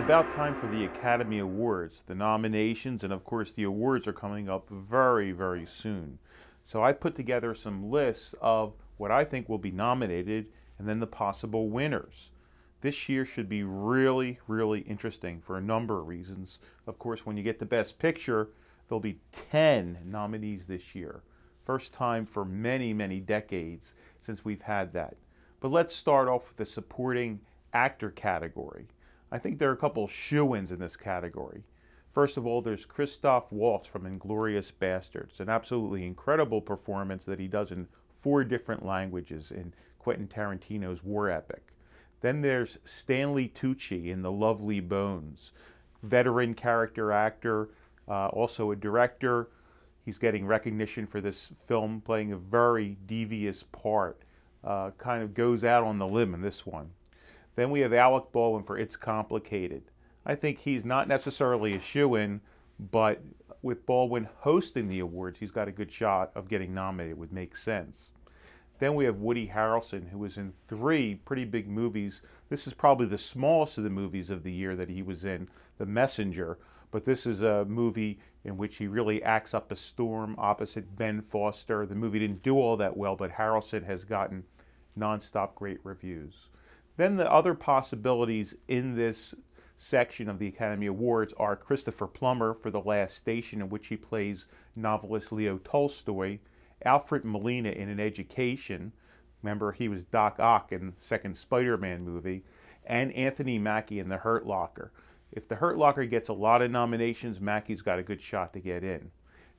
about time for the Academy Awards. The nominations and, of course, the awards are coming up very, very soon. So I put together some lists of what I think will be nominated and then the possible winners. This year should be really, really interesting for a number of reasons. Of course, when you get the Best Picture, there'll be 10 nominees this year. First time for many, many decades since we've had that. But let's start off with the supporting actor category. I think there are a couple shoo-ins in this category. First of all, there's Christoph Waltz from Inglourious Basterds, an absolutely incredible performance that he does in 4 different languages in Quentin Tarantino's war epic. Then there's Stanley Tucci in The Lovely Bones, veteran character actor, also a director. He's getting recognition for this film, playing a very devious part. Kind of goes out on the limb in this one. Then we have Alec Baldwin for It's Complicated. I think he's not necessarily a shoo-in, but with Baldwin hosting the awards, he's got a good shot of getting nominated. It would make sense. Then we have Woody Harrelson, who was in 3 pretty big movies. This is probably the smallest of the movies of the year that he was in, The Messenger. But this is a movie in which he really acts up a storm opposite Ben Foster. The movie didn't do all that well, but Harrelson has gotten nonstop great reviews. Then the other possibilities in this section of the Academy Awards are Christopher Plummer for The Last Station, in which he plays novelist Leo Tolstoy, Alfred Molina in An Education, remember he was Doc Ock in the second Spider-Man movie, and Anthony Mackie in The Hurt Locker. If The Hurt Locker gets a lot of nominations, Mackie's got a good shot to get in.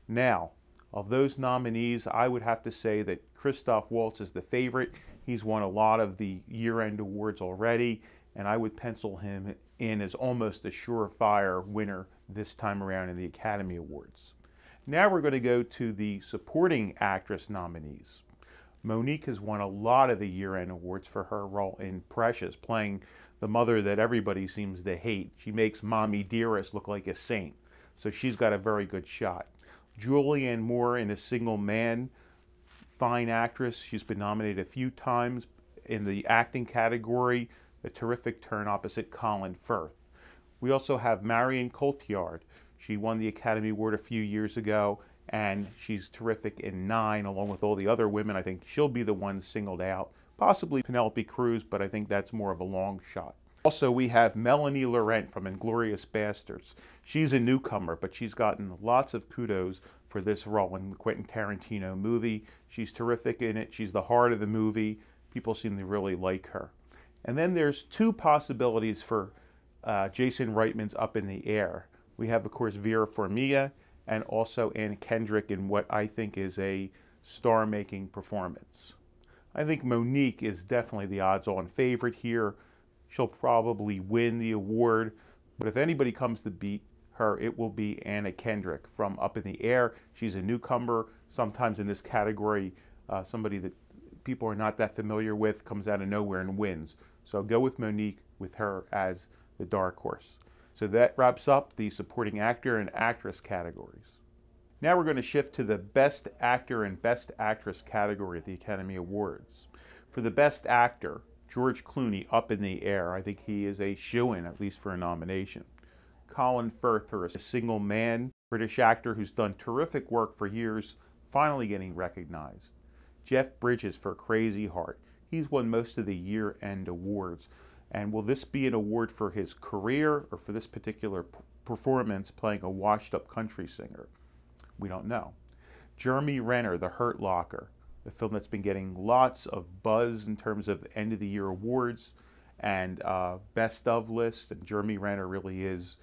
Now, of those nominees, I would have to say that Christoph Waltz is the favorite. He's won a lot of the year-end awards already, and I would pencil him in as almost a surefire winner this time around in the Academy Awards. Now we're going to go to the supporting actress nominees. Monique has won a lot of the year-end awards for her role in Precious, playing the mother that everybody seems to hate. She makes Mommy Dearest look like a saint, so she's got a very good shot. Julianne Moore in A Single Man, fine actress. She's been nominated a few times in the acting category, a terrific turn opposite Colin Firth. We also have Marion Cotillard. She won the Academy Award a few years ago, and she's terrific in 9, along with all the other women. I think she'll be the one singled out. Possibly Penelope Cruz, but I think that's more of a long shot. Also, we have Melanie Laurent from Inglourious Basterds. She's a newcomer, but she's gotten lots of kudos for this role in the Quentin Tarantino movie. She's terrific in it. She's the heart of the movie. People seem to really like her. And then there's 2 possibilities for Jason Reitman's Up in the Air. We have, of course, Vera Farmiga and also Anna Kendrick in what I think is a star-making performance. I think Monique is definitely the odds-on favorite here. She'll probably win the award, but if anybody comes to beat her, it will be Anna Kendrick from Up in the Air. She's a newcomer. Sometimes in this category, somebody that people are not that familiar with comes out of nowhere and wins. So go with Monique, with her as the dark horse. So that wraps up the supporting actor and actress categories. Now we're going to shift to the Best Actor and Best Actress category at the Academy Awards. For the Best Actor, George Clooney, Up in the Air. I think he is a shoo-in, at least for a nomination. Colin Firth for A Single Man, British actor who's done terrific work for years, finally getting recognized. Jeff Bridges for Crazy Heart. He's won most of the year-end awards. And will this be an award for his career or for this particular performance playing a washed-up country singer? We don't know. Jeremy Renner, The Hurt Locker, a film that's been getting lots of buzz in terms of end-of-the-year awards and best of lists. And Jeremy Renner really is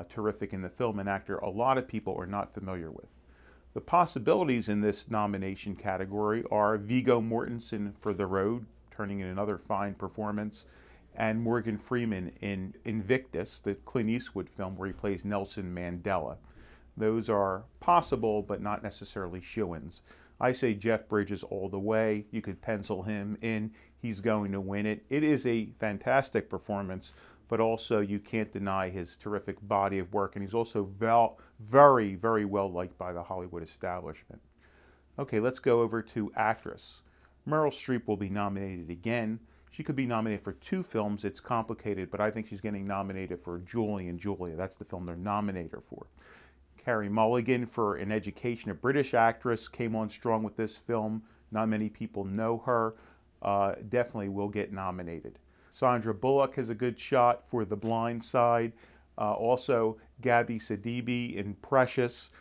terrific in the film, an actor a lot of people are not familiar with. The possibilities in this nomination category are Viggo Mortensen for The Road, turning in another fine performance, and Morgan Freeman in Invictus, the Clint Eastwood film where he plays Nelson Mandela. Those are possible, but not necessarily shoo-ins. I say Jeff Bridges all the way. You could pencil him in. He's going to win it. It is a fantastic performance, but also you can't deny his terrific body of work, and he's also very, very well liked by the Hollywood establishment. Okay, let's go over to actress. Meryl Streep will be nominated again. She could be nominated for 2 films. It's complicated, but I think she's getting nominated for Julie and Julia. That's the film they're nominated her for. Carey Mulligan for In Education, a British actress, came on strong with this film. Not many people know her. Definitely will get nominated. Sandra Bullock has a good shot for The Blind Side. Also, Gabby Sidibe in Precious,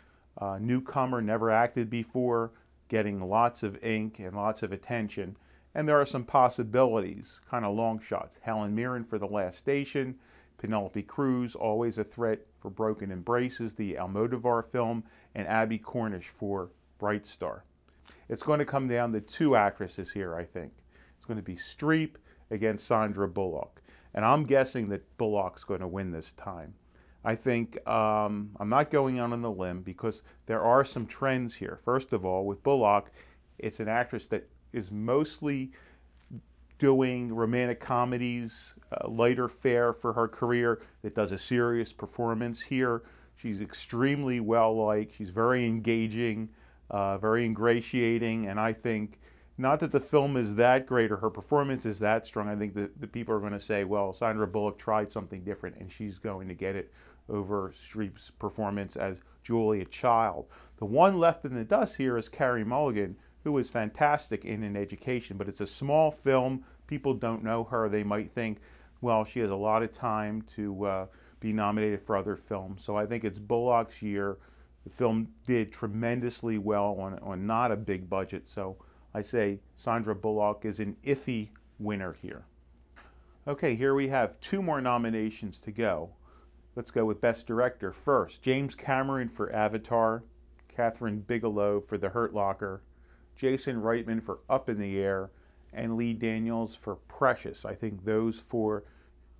newcomer, never acted before, getting lots of ink and lots of attention. And there are some possibilities, kind of long shots. Helen Mirren for The Last Station, Penelope Cruz, always a threat for Broken Embraces, the Almodovar film, and Abby Cornish for Bright Star. It's going to come down to 2 actresses here, I think. It's going to be Streep against Sandra Bullock. And I'm guessing that Bullock's going to win this time. I think I'm not going out on the limb because there are some trends here. First of all, with Bullock, it's an actress that is mostly doing romantic comedies, lighter fare for her career, that does a serious performance here. She's extremely well-liked. She's very engaging, very ingratiating, and I think not that the film is that great or her performance is that strong. I think that the people are going to say, well, Sandra Bullock tried something different and she's going to get it over Streep's performance as Julia Child. The one left in the dust here is Carey Mulligan, who was fantastic in An Education, but it's a small film. People don't know her. They might think, well, she has a lot of time to be nominated for other films. So I think it's Bullock's year. The film did tremendously well on not a big budget, so I say Sandra Bullock is an iffy winner here. Okay, here we have 2 more nominations to go. Let's go with Best Director first. James Cameron for Avatar, Catherine Bigelow for The Hurt Locker, Jason Reitman for Up in the Air, and Lee Daniels for Precious. I think those 4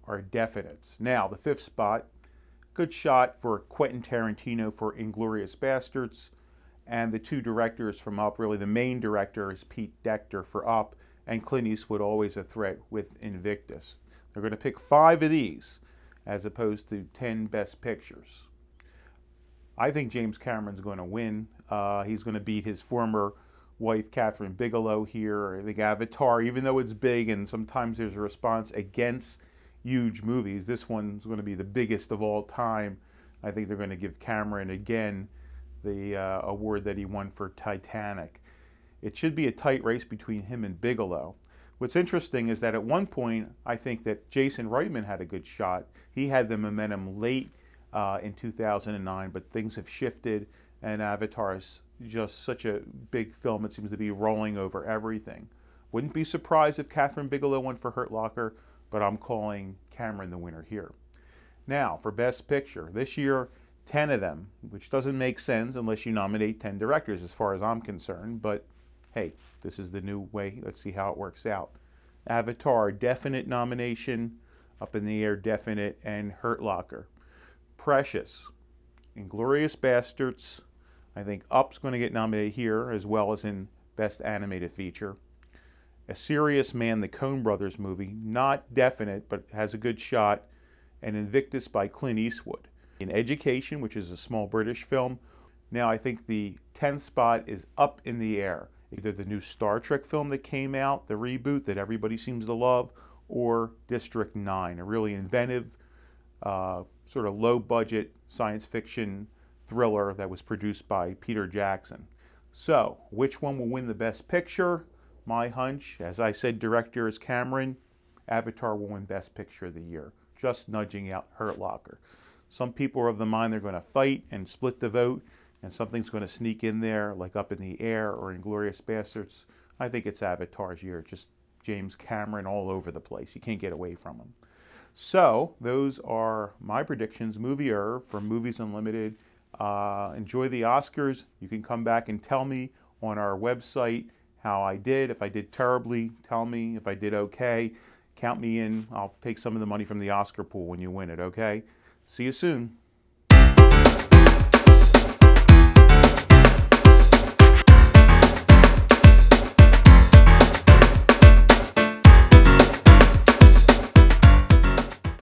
are definites. Now, the 5th spot, good shot for Quentin Tarantino for Inglourious Basterds, and the 2 directors from Up, really the main director is Pete Docter for Up, and Clint Eastwood, always a threat, with Invictus. They're going to pick 5 of these as opposed to 10 Best Pictures. I think James Cameron's going to win. He's going to beat his former wife, Catherine Bigelow, here. I think Avatar, even though it's big and sometimes there's a response against huge movies, this one's going to be the biggest of all time. I think they're going to give Cameron, again, the award that he won for Titanic. It should be a tight race between him and Bigelow. What's interesting is that at one point, I think that Jason Reitman had a good shot. He had the momentum late in 2009, but things have shifted, and Avatar is just such a big film, it seems to be rolling over everything. Wouldn't be surprised if Catherine Bigelow won for Hurt Locker, but I'm calling Cameron the winner here. Now, for Best Picture, this year, 10 of them, which doesn't make sense unless you nominate 10 directors as far as I'm concerned, but hey, this is the new way. Let's see how it works out. Avatar, definite nomination. Up in the Air, definite, and Hurt Locker. Precious, Inglourious Basterds. I think Up's going to get nominated here as well as in Best Animated Feature. A Serious Man, the Coen Brothers movie, not definite, but has a good shot. And Invictus by Clint Eastwood. In Education, which is a small British film. Now I think the 10th spot is Up in the Air. Either the new Star Trek film that came out, the reboot that everybody seems to love, or District 9, a really inventive, sort of low-budget science fiction thriller that was produced by Peter Jackson. So, which one will win the Best Picture? My hunch, as I said, director is Cameron. Avatar will win Best Picture of the year, just nudging out Hurt Locker. Some people are of the mind they're going to fight and split the vote, and something's going to sneak in there, like Up in the Air or Inglourious Basterds. I think it's Avatar's year, just James Cameron all over the place. You can't get away from him. So, those are my predictions, Movie Herb for Movies Unlimited. Enjoy the Oscars. You can come back and tell me on our website how I did. If I did terribly, tell me. If I did okay, count me in. I'll take some of the money from the Oscar pool when you win it, okay? See you soon.